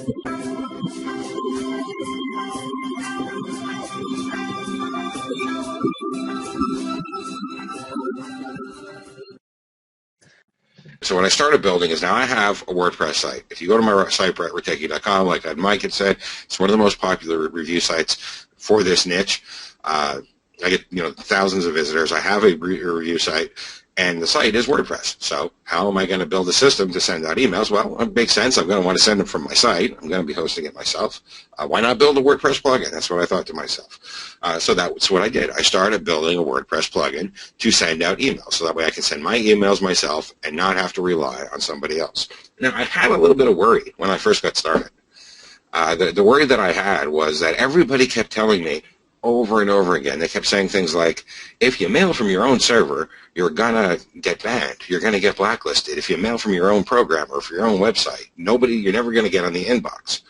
So what I started building is now I have a WordPress site. If you go to my site, brettritecki.com, like Mike had said, it's one of the most popular review sites for this niche. I get thousands of visitors. I have a review site, and the site is WordPress. So how am I going to build a system to send out emails? Well, it makes sense. I'm going to want to send them from my site. I'm going to be hosting it myself. Why not build a WordPress plugin? That's what I thought to myself. So that's what I did. I started building a WordPress plugin to send out emails. So that way I can send my emails myself and not have to rely on somebody else. Now, I had a little bit of worry when I first got started. The worry that I had was that everybody kept telling me, over and over again, they kept saying things like, if you mail from your own server, you're going to get banned. You're going to get blacklisted. If you mail from your own program or for your own website, you're never going to get on the inbox.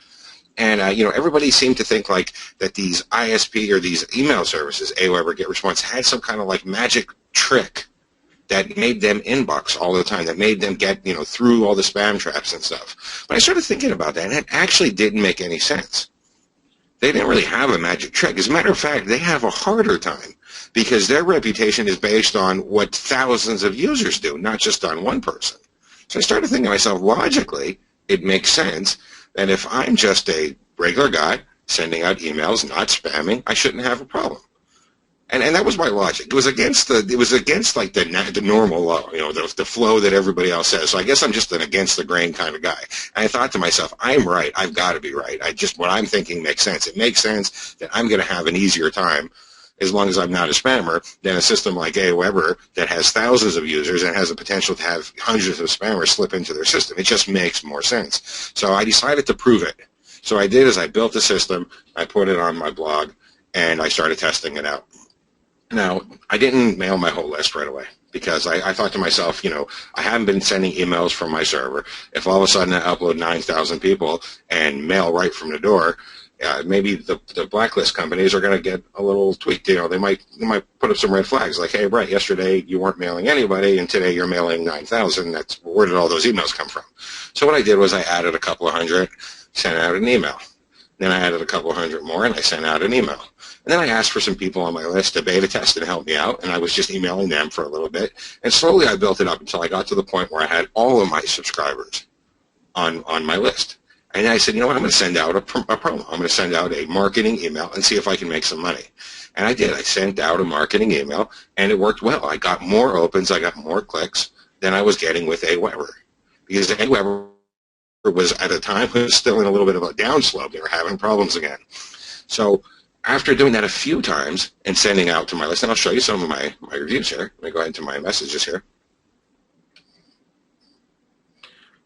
And, everybody seemed to think like that these ISP or these email services, AWeber, GetResponse, had some kind of like magic trick that made them inbox all the time, that made them get, through all the spam traps and stuff. But I started thinking about that, and it actually didn't make any sense. They didn't really have a magic trick. As a matter of fact, they have a harder time because their reputation is based on what thousands of users do, not just on one person. So I started thinking to myself, logically, it makes sense that if I'm just a regular guy sending out emails, not spamming, I shouldn't have a problem. And that was my logic. It was against like the normal law, the flow that everybody else says. So I guess I'm just an against the grain kind of guy. And I thought to myself, I'm right. I've got to be right. What I'm thinking makes sense. It makes sense that I'm going to have an easier time as long as I'm not a spammer than a system like AWeber that has thousands of users and has the potential to have hundreds of spammers slip into their system. It just makes more sense. So I decided to prove it. So I did is I built a system, I put it on my blog, and I started testing it out. Now, I didn't mail my whole list right away because I thought to myself, I haven't been sending emails from my server. If all of a sudden I upload 9,000 people and mail right from the door, maybe the blacklist companies are going to get a little tweaked. They might put up some red flags like, hey, Brett, yesterday you weren't mailing anybody and today you're mailing 9,000. Where did all those emails come from? So what I did was I added a couple of hundred, sent out an email. Then I added a couple of hundred more and I sent out an email. And then I asked for some people on my list to beta test and help me out, and I was just emailing them for a little bit. And slowly I built it up until I got to the point where I had all of my subscribers on my list. And I said, I'm going to send out a promo. I'm going to send out a marketing email and see if I can make some money. And I did. I sent out a marketing email, and it worked well. I got more opens. I got more clicks than I was getting with AWeber. Because AWeber was, at the time, was still in a little bit of a downslope. They were having problems again. So after doing that a few times and sending out to my list, and I'll show you some of my reviews here. Let me go ahead to my messages here.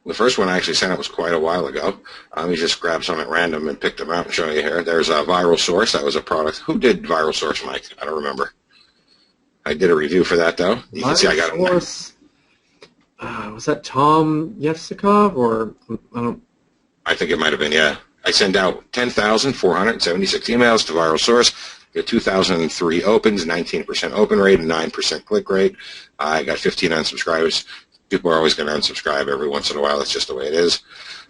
The first one I actually sent out was quite a while ago. Let me just grab some at random and pick them out and show you here. There's a Viral Source. That was a product. Who did Viral Source, Mike? I don't remember. I did a review for that, though. You can see I got it. Was that Tom Yevsikov or I don't? I think it might have been, yeah. I sent out 10,476 emails to Viral Source. Got 2,003 opens, 19% open rate, and 9% click rate. I got 15 unsubscribers. People are always going to unsubscribe every once in a while. That's just the way it is.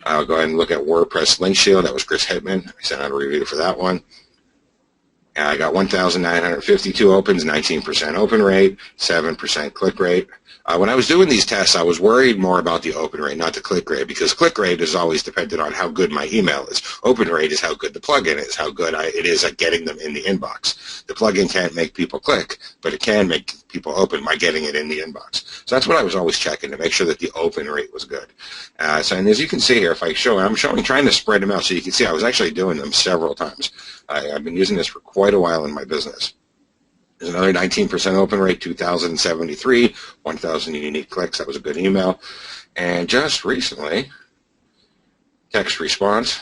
I'll go ahead and look at WordPress Link Shield. That was Chris Hitman. I sent out a review for that one. And I got 1,952 opens, 19% open rate, 7% click rate. When I was doing these tests, I was worried more about the open rate, not the click rate, because click rate is always dependent on how good my email is. Open rate is how good the plugin is, how good it is at getting them in the inbox. The plugin can't make people click, but it can make people open by getting it in the inbox. So that's what I was always checking to make sure that the open rate was good. And as you can see here, if I show, I'm trying to spread them out so you can see I was actually doing them several times. I've been using this for quite a while in my business. There's another 19% open rate, 2,073, 1,000 unique clicks. That was a good email. And just recently, text response,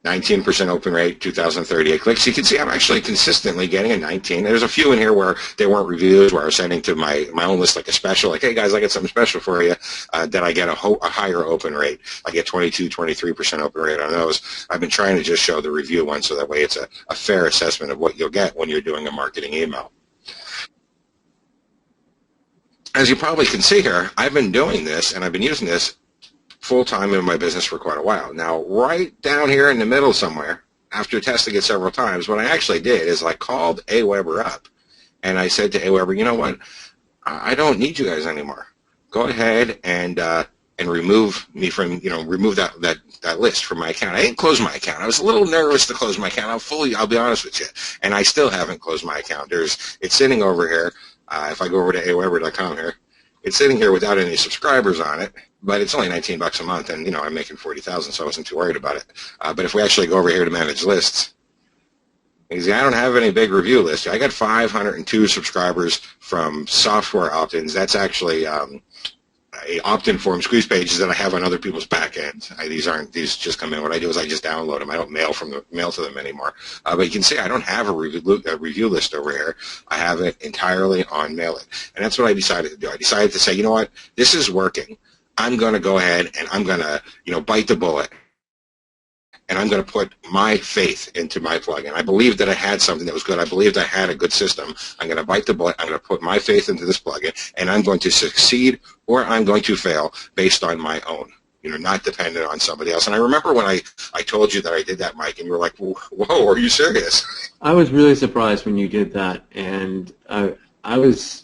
19% open rate, 2,038 clicks. You can see I'm actually consistently getting a 19. There's a few in here where they weren't reviews, where I was sending to my own list like a special, like, hey guys, I got something special for you, that I get a higher open rate. I get 22, 23% open rate on those. I've been trying to just show the review one so that way it's a fair assessment of what you'll get when you're doing a marketing email. As you probably can see here, I've been doing this and I've been using this full-time in my business for quite a while. Now, right down here in the middle somewhere, after testing it several times, what I actually did is I called AWeber up, and I said to AWeber, you know what, I don't need you guys anymore. Go ahead and remove me from, remove that list from my account. I didn't close my account. I was a little nervous to close my account. I'll be honest with you. And I still haven't closed my account. It's sitting over here. If I go over to AWeber.com here, it's sitting here without any subscribers on it, but it's only $19 a month, and I'm making 40,000, so I wasn't too worried about it. But if we actually go over here to manage lists, you see, I don't have any big review lists. I got 502 subscribers from software opt-ins. That's actually a opt-in form squeeze pages that I have on other people's back end. These just come in. What I do is I just download them. I don't mail to them anymore. But you can see I don't have a review list over here. I have it entirely on Mailit. And that's what I decided to do. I decided to say, you know what, this is working. I'm going to go ahead and I'm going to, bite the bullet. And I'm going to put my faith into my plugin. I believed that I had something that was good. I believed I had a good system. I'm going to bite the bullet. I'm going to put my faith into this plugin, and I'm going to succeed or I'm going to fail based on my own, not dependent on somebody else. And I remember when I told you that I did that, Mike, and you were like, whoa, are you serious? I was really surprised when you did that, and I was,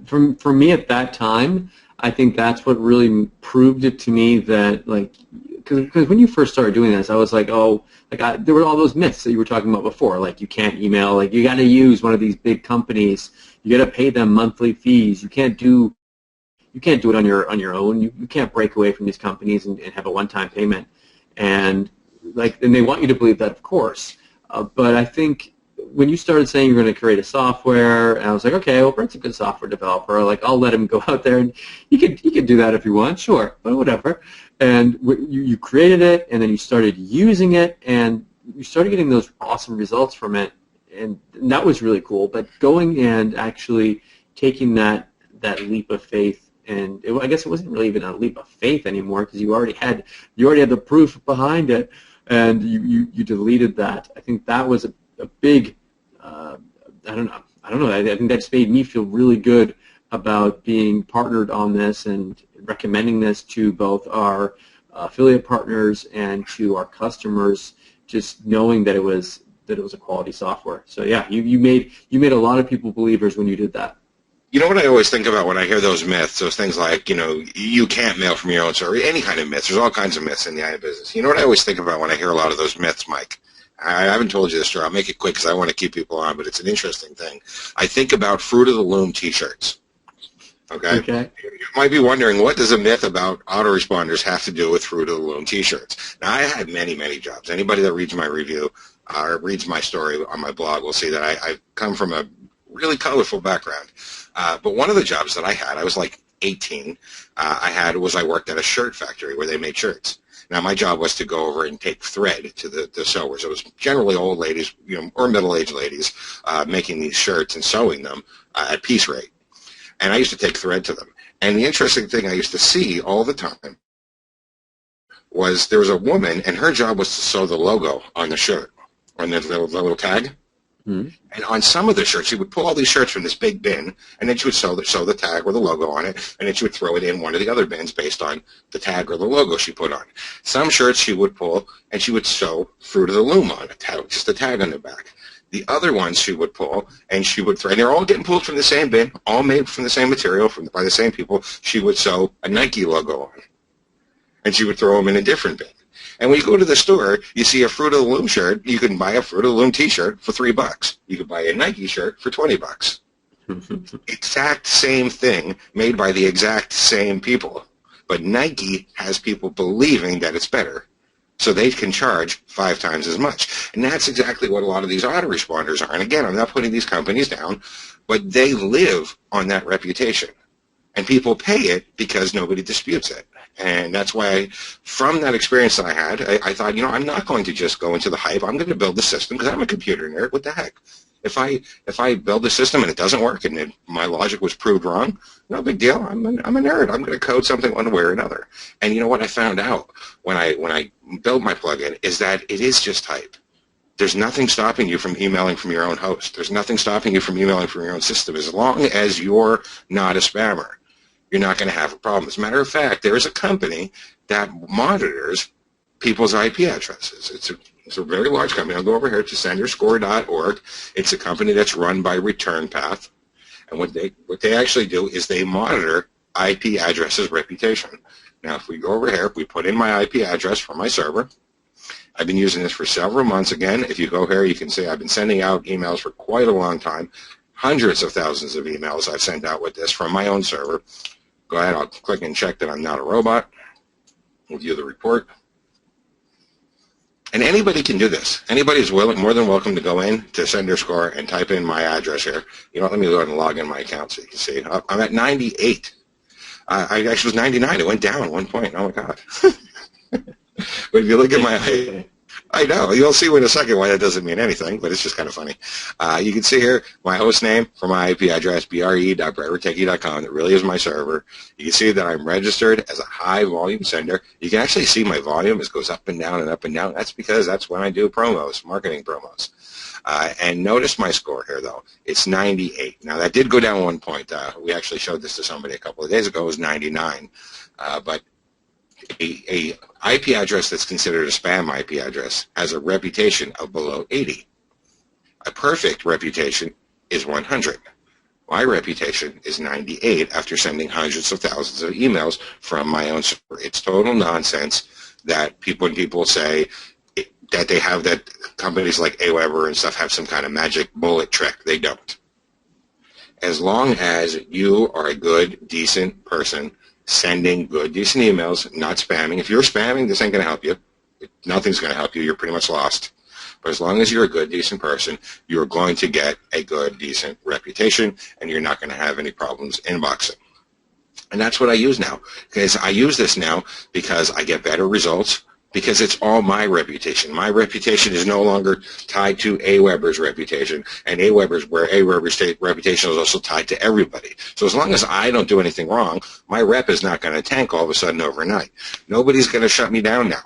for me at that time, I think that's what really proved it to me that, because when you first started doing this, I was like, there were all those myths that you were talking about before, like you can't email, like you got to use one of these big companies, you got to pay them monthly fees, you can't do it on your own, you can't break away from these companies and have a one-time payment, and they want you to believe that, of course, but I think when you started saying you're going to create a software, and I was like, okay, well, Brent's a good software developer. I'll let him go out there, and he could do that if you want, sure, but whatever. And you created it, and then you started using it, and you started getting those awesome results from it, and that was really cool. But going and actually taking that leap of faith, and I guess it wasn't really even a leap of faith anymore because you already had the proof behind it, and you deleted that. I think that was a big, I don't know. I think that's made me feel really good about being partnered on this and recommending this to both our affiliate partners and to our customers, just knowing that it was a quality software. So yeah, you made a lot of people believers when you did that. You know what I always think about when I hear those myths, those things like, you can't mail from your own server, any kind of myths. There's all kinds of myths in the IT business. You know what I always think about when I hear a lot of those myths, Mike? I haven't told you this story. I'll make it quick because I want to keep people on, but it's an interesting thing. I think about Fruit of the Loom T-shirts. Okay? You might be wondering, what does a myth about autoresponders have to do with Fruit of the Loom T-shirts? Now, I had many, many jobs. Anybody that reads my review or reads my story on my blog will see that I come from a really colorful background. But one of the jobs that I had, I was like 18, I worked at a shirt factory where they made shirts. Now, my job was to go over and take thread to the sewers. It was generally old ladies, or middle-aged ladies, making these shirts and sewing them at piece rate. And I used to take thread to them. And the interesting thing I used to see all the time was there was a woman, and her job was to sew the logo on the shirt, on the little tag. Mm-hmm. And on some of the shirts, she would pull all these shirts from this big bin, and then she would sew the tag or the logo on it, and then she would throw it in one of the other bins based on the tag or the logo she put on. Some shirts she would pull, and she would sew Fruit of the Loom on it, just a tag on the back. The other ones she would pull, and she would throw, and they're all getting pulled from the same bin, all made from the same material, by the same people. She would sew a Nike logo on, and she would throw them in a different bin. And when you go to the store, you see a Fruit of the Loom shirt, you can buy a Fruit of the Loom T-shirt for $3. You can buy a Nike shirt for $20. Exact same thing made by the exact same people. But Nike has people believing that it's better, so they can charge 5 times as much. And that's exactly what a lot of these autoresponders are. And again, I'm not putting these companies down, but they live on that reputation. And people pay it because nobody disputes it. And that's why, from that experience that I had, I thought, I'm not going to just go into the hype. I'm going to build the system because I'm a computer nerd. What the heck? If I build the system and it doesn't work and my logic was proved wrong, no big deal. I'm a nerd. I'm going to code something one way or another. And you know what I found out when I built my plugin is that it is just hype. There's nothing stopping you from emailing from your own host. There's nothing stopping you from emailing from your own system as long as you're not a spammer. you're not going to have a problem. As a matter of fact, there is a company that monitors people's IP addresses. It's a very large company. I'll go over here to senderscore.org. It's a company that's run by ReturnPath. And what they actually do is they monitor IP addresses reputation. Now, if we go over here, if we put in my IP address for my server, I've been using this for several months. Again, if you go here, you can see I've been sending out emails for quite a long time. Hundreds of thousands of emails I've sent out with this from my own server. Go ahead, I'll click and check that I'm not a robot. We'll view the report. And anybody can do this. Anybody's more than welcome to go in to SenderScore and type in my address here. You know, let me go ahead and log in my account so you can see. I'm at 98. I actually was 99. It went down at one point. Oh, my God. But if you look at my... I know. You'll see in a second why that doesn't mean anything, but it's just kind of funny. You can see here my host name for my IP address, bre.breitbartechie.com. It really is my server. You can see that I'm registered as a high-volume sender. You can actually see my volume. It goes up and down and up and down. That's because that's when I do promos, marketing promos. And notice my score here, though. It's 98. Now, that did go down 1 point. We actually showed this to somebody a couple of days ago. It was 99. But a IP address that's considered a spam IP address has a reputation of below 80. A perfect reputation is 100. My reputation is 98 after sending hundreds of thousands of emails from my own server. It's total nonsense that when people say that they have that companies like AWeber and stuff have some kind of magic bullet trick. They don't. As long as you are a good, decent person sending good, decent emails, not spamming. If you're spamming, this ain't going to help you. Nothing's going to help you. You're pretty much lost. But as long as you're a good, decent person, you're going to get a good, decent reputation, and you're not going to have any problems inboxing. And that's what I use now. Because I use this now because I get better results, because it's all my reputation. My reputation is no longer tied to AWeber's reputation, and AWeber's reputation is also tied to everybody. So as long as I don't do anything wrong, my rep is not going to tank all of a sudden overnight. Nobody's going to shut me down now.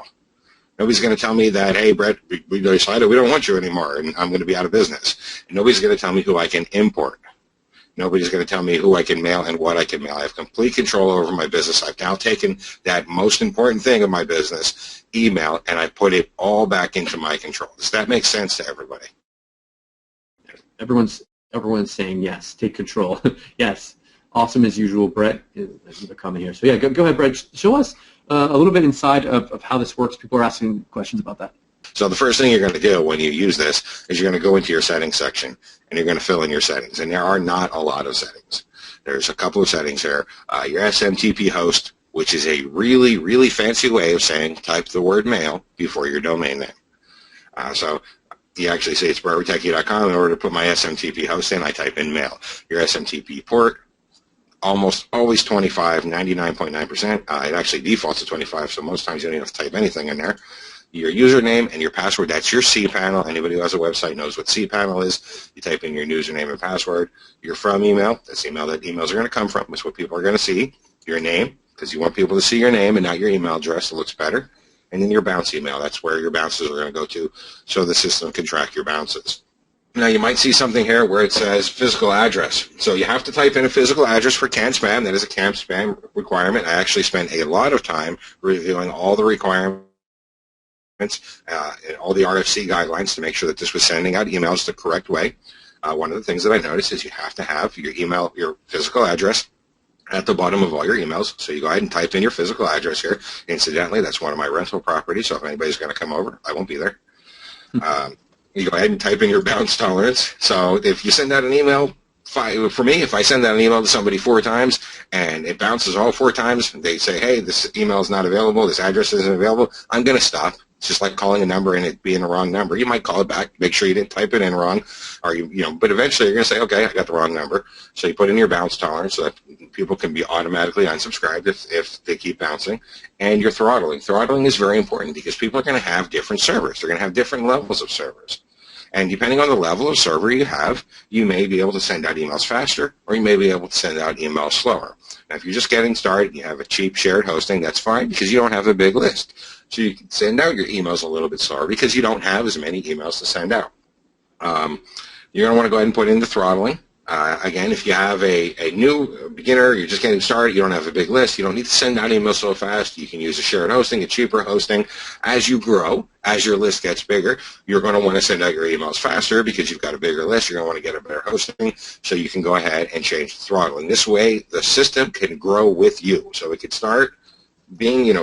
Nobody's going to tell me that, hey, Brett, we decided we don't want you anymore, and I'm going to be out of business. And nobody's going to tell me who I can import. Nobody's going to tell me who I can mail and what I can mail. I have complete control over my business. I've now taken that most important thing of my business, email, and I put it all back into my control. Does that make sense to everybody? Everyone's saying yes. Take control. Yes. Awesome as usual, Brett. There's a comment here. So yeah, go ahead, Brett. Show us a little bit inside of how this works. People are asking questions about that. So the first thing you're going to do when you use this is you're going to go into your settings section, and you're going to fill in your settings. And there are not a lot of settings. There's a couple of settings here. Your SMTP host, which is a really, really fancy way of saying type the word mail before your domain name. So you actually say it's wordpress.com. In order to put my SMTP host in, I type in mail. Your SMTP port, almost always 25, 99.9%. It actually defaults to 25, so most times you don't even have to type anything in there. Your username and your password, that's your cPanel. Anybody who has a website knows what cPanel is. You type in your username and password. Your from email, that's the email that emails are going to come from. It's what people are going to see. Your name, because you want people to see your name and not your email address. It looks better. And then your bounce email, that's where your bounces are going to go to, so the system can track your bounces. Now, you might see something here where it says physical address. So you have to type in a physical address for CAN spam. That is a CAN spam requirement. I actually spent a lot of time reviewing all the requirements and all the RFC guidelines to make sure that this was sending out emails the correct way. One of the things that I noticed is you have to have your email, your physical address at the bottom of all your emails. So you go ahead and type in your physical address here. Incidentally, that's one of my rental properties, so if anybody's going to come over, I won't be there. You go ahead and type in your bounce tolerance. So if you send out an email, for me, if I send out an email to somebody 4 times and it bounces all 4 times, they say, hey, this email is not available, this address isn't available, I'm going to stop. It's just like calling a number and it being the wrong number. You might call it back, make sure you didn't type it in wrong, or but eventually you're going to say, okay, I got the wrong number. So you put in your bounce tolerance so that people can be automatically unsubscribed if they keep bouncing. And your throttling. Throttling is very important because people are going to have different servers. They're going to have different levels of servers. And depending on the level of server you have, you may be able to send out emails faster, or you may be able to send out emails slower. Now, if you're just getting started, you have a cheap shared hosting, that's fine because you don't have a big list. So you can send out your emails a little bit slower because you don't have as many emails to send out. You're going to want to go ahead and put in the throttling. Again, if you have a new beginner, you're just getting started, you don't have a big list, you don't need to send out emails so fast, you can use a shared hosting, a cheaper hosting. As you grow, as your list gets bigger, you're going to want to send out your emails faster because you've got a bigger list, you're going to want to get a better hosting, so you can go ahead and change the throttling. This way, the system can grow with you. So it could start being,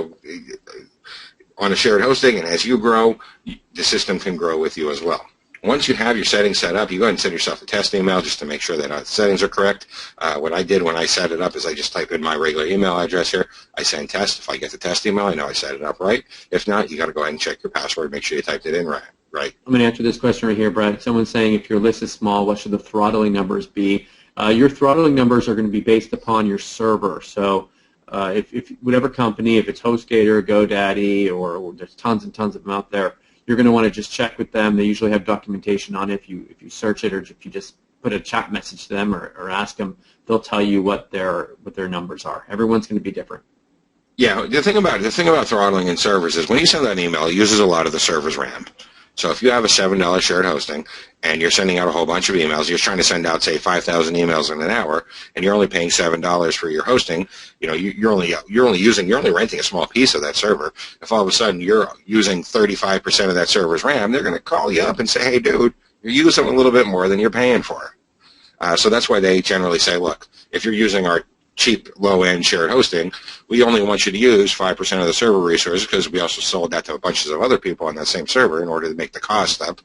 on a shared hosting, and as you grow, the system can grow with you as well. Once you have your settings set up, you go ahead and send yourself a test email just to make sure that the settings are correct. What I did when I set it up is I just type in my regular email address here. I send test. If I get the test email, I know I set it up right. If not, you got to go ahead and check your password, make sure you typed it in right. I'm going to answer this question right here, Brad. Someone's saying if your list is small, what should the throttling numbers be? Your throttling numbers are going to be based upon your server. So if whatever company, if it's HostGator, GoDaddy, or there's tons and tons of them out there, you're going to want to just check with them. They usually have documentation on it. If you search it, or if you just put a chat message to them or ask them, they'll tell you what their numbers are. Everyone's going to be different. Yeah, the thing about throttling in servers is when you send out an email, it uses a lot of the server's RAM. So if you have a $7 shared hosting and you're sending out a whole bunch of emails, you're trying to send out, say, 5,000 emails in an hour, and you're only paying $7 for your hosting, you're only renting a small piece of that server. If all of a sudden you're using 35% of that server's RAM, they're going to call you up and say, hey, dude, you're using a little bit more than you're paying for. So that's why they generally say, look, if you're using our cheap, low-end shared hosting, we only want you to use 5% of the server resources because we also sold that to a bunch of other people on that same server in order to make the cost up.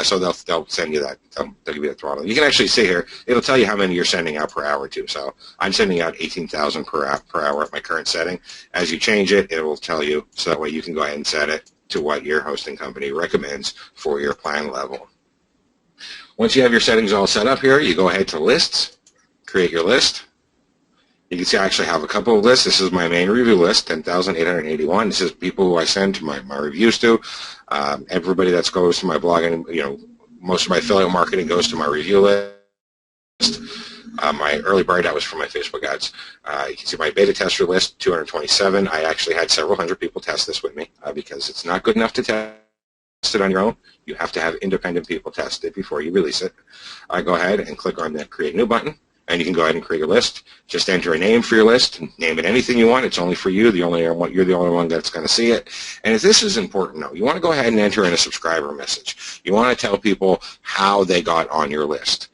So they'll send you that. They'll give you the throttle. You can actually see here, it'll tell you how many you're sending out per hour too. So I'm sending out 18,000 per hour at my current setting. As you change it, it will tell you, so that way you can go ahead and set it to what your hosting company recommends for your plan level. Once you have your settings all set up here, you go ahead to lists, create your list. You can see I actually have a couple of lists. This is my main review list, 10,881. This is people who I send to my reviews to. Everybody that goes to my blog, and most of my affiliate marketing goes to my review list. My early bird, that was from my Facebook ads. You can see my beta tester list, 227. I actually had several hundred people test this with me because it's not good enough to test it on your own. You have to have independent people test it before you release it. I go ahead and click on that Create New button. And you can go ahead and create a list. Just enter a name for your list. Name it anything you want. It's only for you. You're the only one that's going to see it. And if this is important, though, you want to go ahead and enter in a subscriber message. You want to tell people how they got on your list.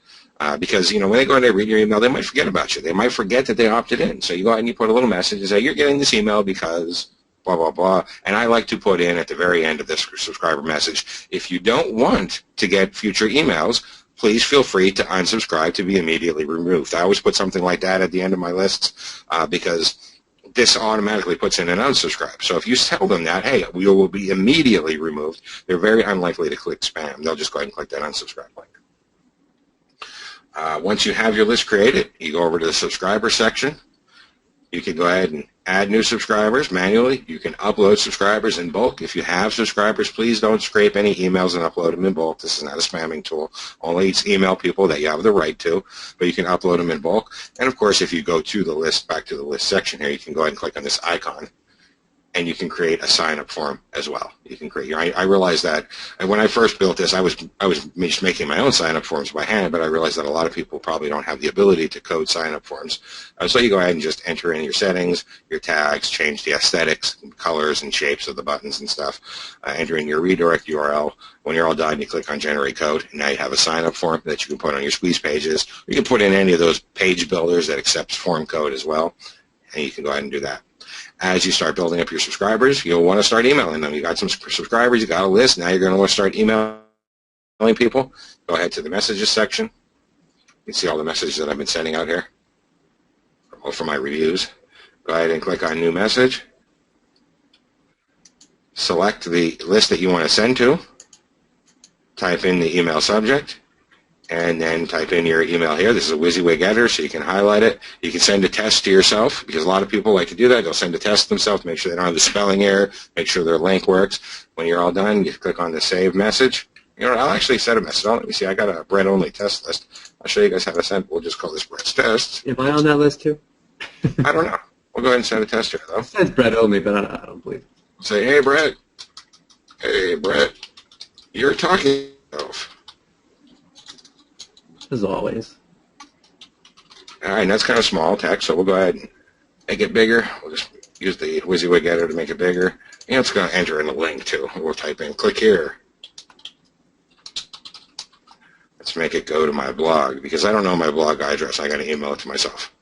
Because, when they go in and read your email, they might forget about you. They might forget that they opted in. So you go ahead and you put a little message and say, you're getting this email because blah, blah, blah. And I like to put in at the very end of this subscriber message, if you don't want to get future emails, please feel free to unsubscribe to be immediately removed. I always put something like that at the end of my lists because this automatically puts in an unsubscribe. So if you tell them that, hey, we will be immediately removed, they're very unlikely to click spam. They'll just go ahead and click that unsubscribe link. Once you have your list created, you go over to the subscriber section. You can go ahead and add new subscribers manually. You can upload subscribers in bulk. If you have subscribers, please don't scrape any emails and upload them in bulk. This is not a spamming tool. Only email people that you have the right to, but you can upload them in bulk. And, of course, if you go to the list, back to the list section here, you can go ahead and click on this icon, and you can create a sign-up form as well. You can create. I realized that when I first built this, I was just making my own sign-up forms by hand, but I realized that a lot of people probably don't have the ability to code sign-up forms. So you go ahead and just enter in your settings, your tags, change the aesthetics, colors, and shapes of the buttons and stuff. Enter in your redirect URL. When you're all done, you click on Generate Code, and now you have a sign-up form that you can put on your squeeze pages. You can put in any of those page builders that accepts form code as well, and you can go ahead and do that. As you start building up your subscribers, you'll want to start emailing them. You got some subscribers, you got a list, now you're going to want to start emailing people. Go ahead to the messages section. You can see all the messages that I've been sending out here for my reviews. Go ahead and click on New Message. Select the list that you want to send to. Type in the email subject. And then type in your email here. This is a WYSIWYG editor, so you can highlight it. You can send a test to yourself, because a lot of people like to do that. They'll send a test to themselves to make sure they don't have the spelling error, make sure their link works. When you're all done, you click on the Save Message. I'll actually set a message. Let me see. I got a Brett-only test list. I'll show you guys how to send. We'll just call this Brett's test. Am I on that list too? I don't know. We'll go ahead and send a test here, though. It says Brett-only, but I don't believe it. Say, hey, Brett. Hey, Brett. You're talking of. As always. All right, and that's kind of small text, so we'll go ahead and make it bigger. We'll just use the WYSIWYG editor to make it bigger. And it's going to enter in a link, too. We'll type in, click here. Let's make it go to my blog, because I don't know my blog address. I got to email it to myself.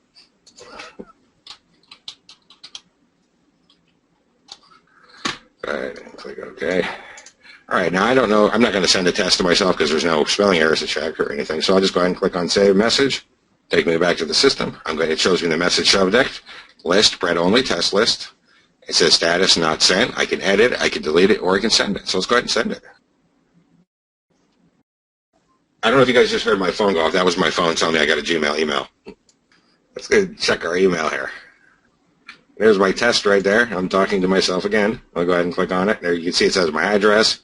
Go ahead and click OK. All right, now I don't know. I'm not going to send a test to myself because there's no spelling errors to check or anything. So I'll just go ahead and click on Save Message. Take me back to the system. It shows me the message subject, list, Brett only, test list. It says status not sent. I can edit, I can delete it, or I can send it. So let's go ahead and send it. I don't know if you guys just heard my phone go off. That was my phone telling me I got a Gmail email. Let's go check our email here. There's my test right there. I'm talking to myself again. I'll go ahead and click on it. There you can see it says my address.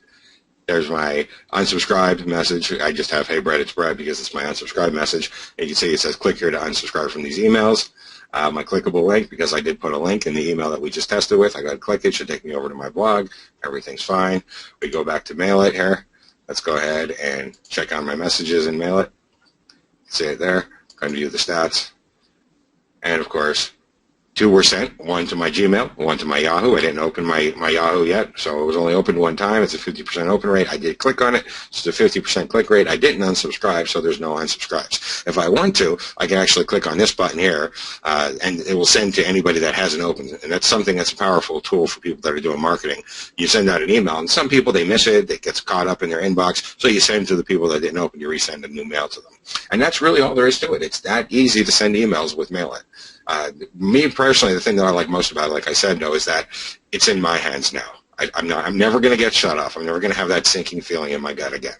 There's my unsubscribed message. I just have, hey, Brett, it's Brett because it's my unsubscribed message. And you can see it says click here to unsubscribe from these emails. My clickable link, because I did put a link in the email that we just tested with. I got to click it. It should take me over to my blog. Everything's fine. We go back to Mailit here. Let's go ahead and check on my messages in Mailit. See it there. Go and view the stats. And, of course, 2 were sent, 1 to my Gmail, 1 to my Yahoo. I didn't open my Yahoo yet, so it was only opened 1 time. It's a 50% open rate. I did click on it. It's a 50% click rate. I didn't unsubscribe, so there's no unsubscribes. If I want to, I can actually click on this button here, and it will send to anybody that hasn't opened. And that's something that's a powerful tool for people that are doing marketing. You send out an email, and some people, they miss it. It gets caught up in their inbox, so you send to the people that didn't open. You resend a new mail to them. And that's really all there is to it. It's that easy to send emails with Mailit. Me personally, the thing that I like most about it, like I said, though, is that it's in my hands now. I'm never going to get shut off. I'm never going to have that sinking feeling in my gut again.